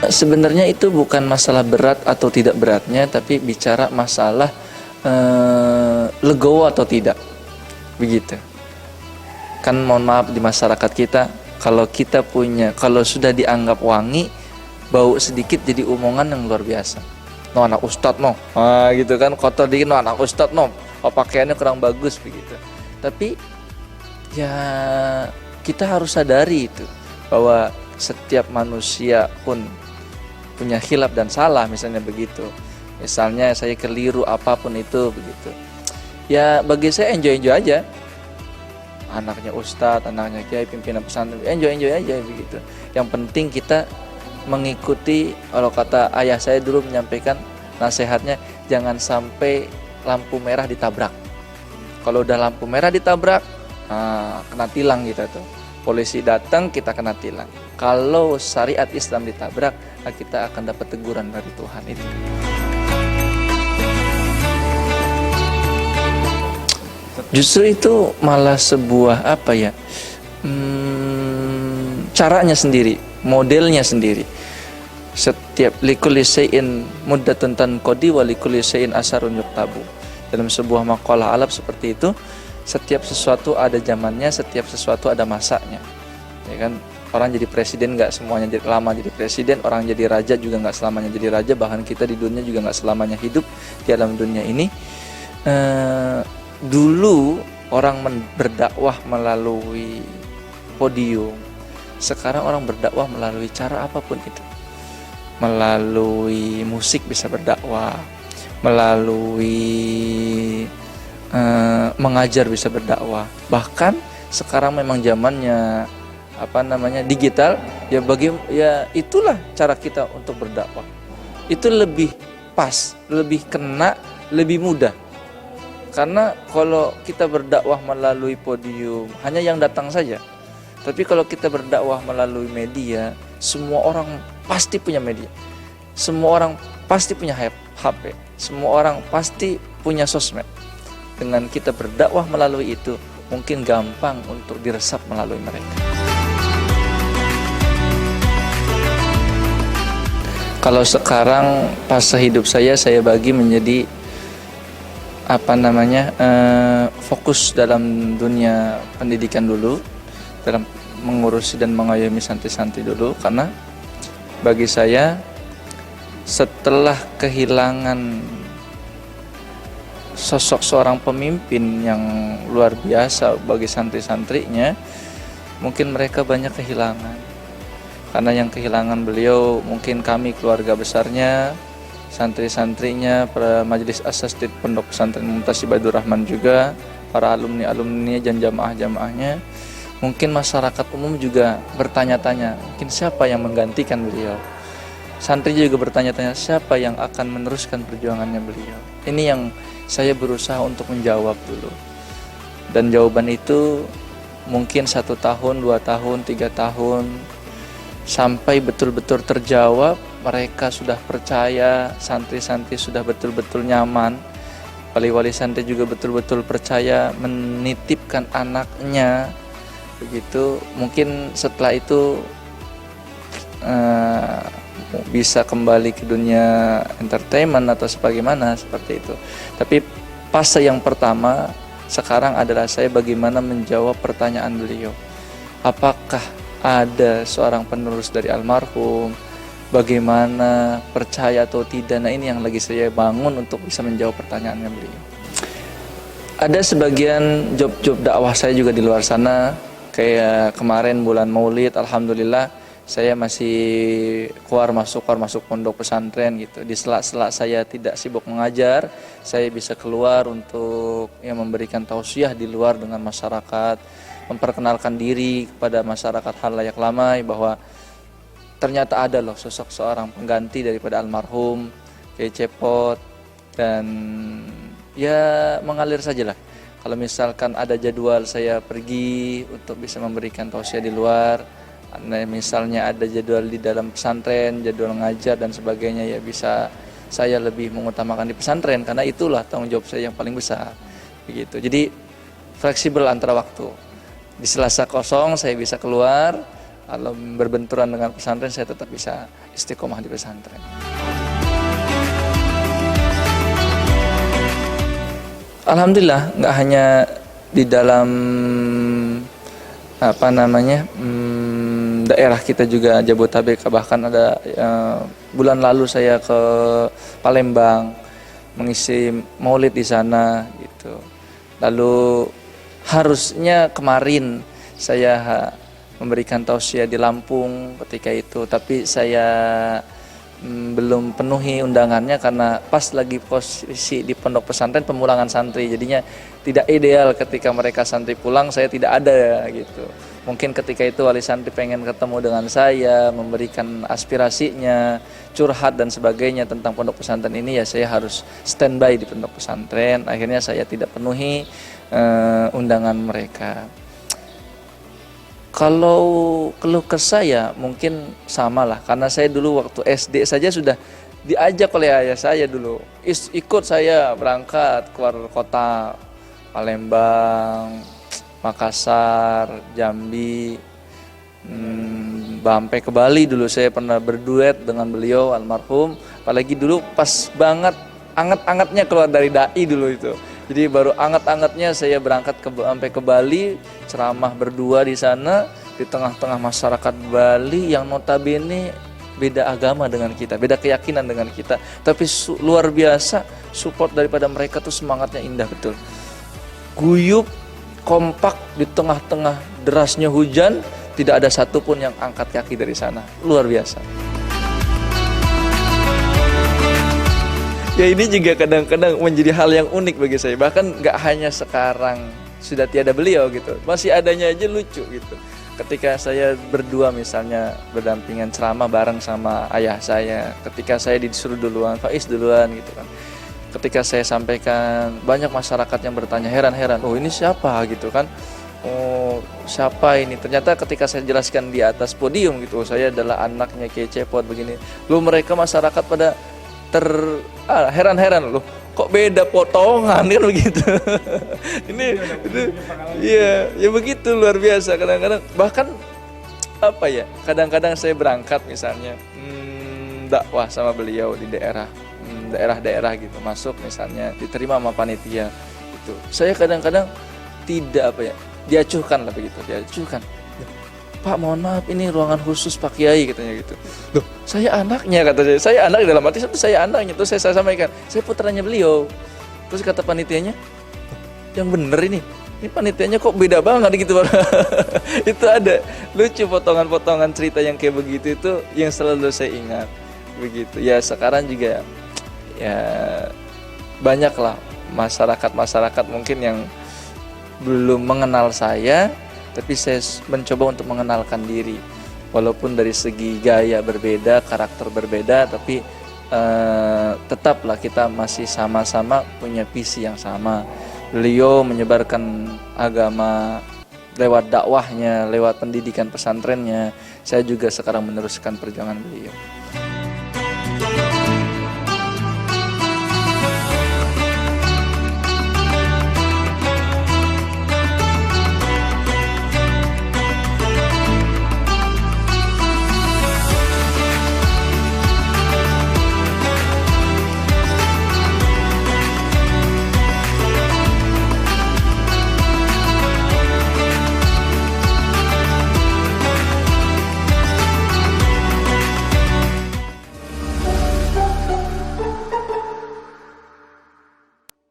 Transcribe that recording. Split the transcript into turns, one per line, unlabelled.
Sebenarnya itu bukan masalah berat atau tidak beratnya, tapi bicara masalah legowo atau tidak, begitu. Kan mohon maaf di masyarakat kita, kalau kita punya, kalau sudah dianggap wangi, bau sedikit jadi omongan yang luar biasa. No anak ustadz no, gitu kan, kotor dikit no anak ustadz no, pakaiannya kurang bagus begitu. Tapi ya kita harus sadari itu, bahwa setiap manusia pun punya khilaf dan salah, misalnya begitu. Misalnya saya keliru apapun itu begitu. Ya bagi saya enjoy aja. Anaknya ustadz, anaknya kiai, pimpinan pesantren, enjoy aja begitu. Yang penting kita mengikuti, kalau kata ayah saya dulu menyampaikan nasihatnya, jangan sampai lampu merah ditabrak. Kalau udah lampu merah ditabrak, kena tilang kita tuh. Polisi datang, kita kena tilang. Kalau syariat Islam ditabrak, kita akan dapat teguran dari Tuhan itu. Justru itu malah sebuah apa ya? Caranya sendiri, modelnya sendiri. Setiap likulli syai'in muddatun tanqadi wa likulli syai'in asarun yuktabu. Dalam sebuah maqalah Arab seperti itu, setiap sesuatu ada zamannya, setiap sesuatu ada masanya. Ya kan? Orang jadi presiden nggak semuanya jadi lama jadi presiden, orang jadi raja juga nggak selamanya jadi raja, bahkan kita di dunia juga nggak selamanya hidup di alam dunia ini. Dulu orang berdakwah melalui podium, sekarang orang berdakwah melalui cara apapun itu. Melalui musik bisa berdakwah, melalui mengajar bisa berdakwah. Bahkan sekarang memang zamannya digital, ya itulah cara kita untuk berdakwah. Itu lebih pas, lebih kena, lebih mudah. Karena kalau kita berdakwah melalui podium, hanya yang datang saja. Tapi kalau kita berdakwah melalui media, semua orang pasti punya media. Semua orang pasti punya HP. Semua orang pasti punya sosmed. Dengan kita berdakwah melalui itu, mungkin gampang untuk diresap melalui mereka. Kalau sekarang fase hidup saya bagi menjadi fokus dalam dunia pendidikan dulu, dalam mengurusi dan mengayomi santri-santri dulu, karena bagi saya setelah kehilangan sosok seorang pemimpin yang luar biasa bagi santri-santrinya, mungkin mereka banyak kehilangan. Karena yang kehilangan beliau mungkin kami keluarga besarnya, santri-santrinya, para majelis asatidz Pondok Pesantren Mumtaz Ibadur Rahman juga, para alumni-alumni dan jamaah-jamaahnya. Mungkin masyarakat umum juga bertanya-tanya, mungkin siapa yang menggantikan beliau? Santri juga bertanya-tanya, siapa yang akan meneruskan perjuangannya beliau? Ini yang saya berusaha untuk menjawab dulu. Dan jawaban itu mungkin 1 tahun, 2 tahun, 3 tahun, sampai betul-betul terjawab, mereka sudah percaya, santri-santri sudah betul-betul nyaman, wali-wali santri juga betul-betul percaya menitipkan anaknya, begitu. Mungkin setelah itu bisa kembali ke dunia entertainment atau sebagaimana seperti itu. Tapi fase yang pertama sekarang adalah saya bagaimana menjawab pertanyaan beliau. Apakah ada seorang penerus dari almarhum, bagaimana, percaya atau tidak? Nah, ini yang lagi saya bangun untuk bisa menjawab pertanyaannya beliau. Ada sebagian job-job dakwah saya juga di luar sana, kayak kemarin bulan Maulid, alhamdulillah saya masih keluar masuk pondok pesantren gitu. Di sela-sela saya tidak sibuk mengajar, saya bisa keluar untuk memberikan tausiah di luar dengan masyarakat, memperkenalkan diri kepada masyarakat halayak ramai bahwa ternyata ada loh sosok seorang pengganti daripada almarhum Kiai Cepot, dan ya mengalir sajalah. Kalau misalkan ada jadwal saya pergi untuk bisa memberikan tausiah di luar, misalnya ada jadwal di dalam pesantren, jadwal ngajar dan sebagainya, ya bisa saya lebih mengutamakan di pesantren karena itulah tanggung jawab saya yang paling besar begitu. Jadi fleksibel antara waktu. Di Selasa kosong saya bisa keluar, Kalau berbenturan dengan pesantren, saya tetap bisa istiqomah di pesantren. Alhamdulillah, nggak hanya di dalam daerah kita juga Jabodetabek, bahkan ada bulan lalu saya ke Palembang mengisi maulid di sana gitu. Lalu harusnya kemarin saya memberikan tausiah di Lampung ketika itu, tapi saya belum penuhi undangannya karena pas lagi posisi di pondok pesantren pemulangan santri, jadinya tidak ideal ketika mereka santri pulang saya tidak ada gitu. Mungkin ketika itu wali santri pengen ketemu dengan saya, memberikan aspirasinya, curhat dan sebagainya tentang pondok pesantren ini, ya saya harus standby di pondok pesantren. Akhirnya saya tidak penuhi undangan mereka. Kalau keluh kesah ya mungkin sama lah, karena saya dulu waktu SD saja sudah diajak oleh ayah saya dulu, ikut saya berangkat keluar kota, Palembang, Makassar, Jambi, sampai ke Bali dulu saya pernah berduet dengan beliau almarhum, apalagi dulu pas banget anget-angetnya keluar dari dai dulu itu. Jadi baru anget-angetnya saya berangkat sampai ke Bali, ceramah berdua di sana di tengah-tengah masyarakat Bali yang notabene beda agama dengan kita, beda keyakinan dengan kita, tapi luar biasa support daripada mereka tuh, semangatnya indah betul. Guyup, kompak di tengah-tengah derasnya hujan, tidak ada satupun yang angkat kaki dari sana, luar biasa. Ya ini juga kadang-kadang menjadi hal yang unik bagi saya. Bahkan gak hanya sekarang sudah tiada beliau gitu, masih adanya aja lucu gitu. Ketika saya berdua misalnya berdampingan ceramah bareng sama ayah saya, ketika saya disuruh duluan, Faiz duluan gitu kan. Ketika saya sampaikan, banyak masyarakat yang bertanya heran-heran, oh ini siapa gitu kan. Oh siapa ini? Ternyata ketika saya jelaskan di atas podium gitu, saya adalah anaknya Kiai Cepot begini. Lu mereka masyarakat pada heran-heran loh, kok beda potongan kan begitu. Ini itu ya begitu, luar biasa. Kadang-kadang bahkan apa ya, kadang-kadang saya berangkat misalnya dakwah sama beliau di daerah-daerah gitu, masuk misalnya diterima sama panitia itu, saya kadang-kadang tidak diacuhkan lah begitu, diacuhkan. Pak mohon maaf ini ruangan khusus Pak Kiai katanya gitu. Loh saya anaknya, kata saya anak dalam arti saya anaknya. Terus saya sampaikan saya putranya beliau. Terus kata panitianya, yang bener ini panitianya kok beda banget gitu. Itu ada lucu potongan-potongan cerita yang kayak begitu, itu yang selalu saya ingat begitu. Ya sekarang juga ya banyaklah masyarakat mungkin yang belum mengenal saya, tapi saya mencoba untuk mengenalkan diri, walaupun dari segi gaya berbeda, karakter berbeda, tapi tetaplah kita masih sama-sama punya visi yang sama. Beliau menyebarkan agama lewat dakwahnya, lewat pendidikan pesantrennya. Saya juga sekarang meneruskan perjuangan beliau.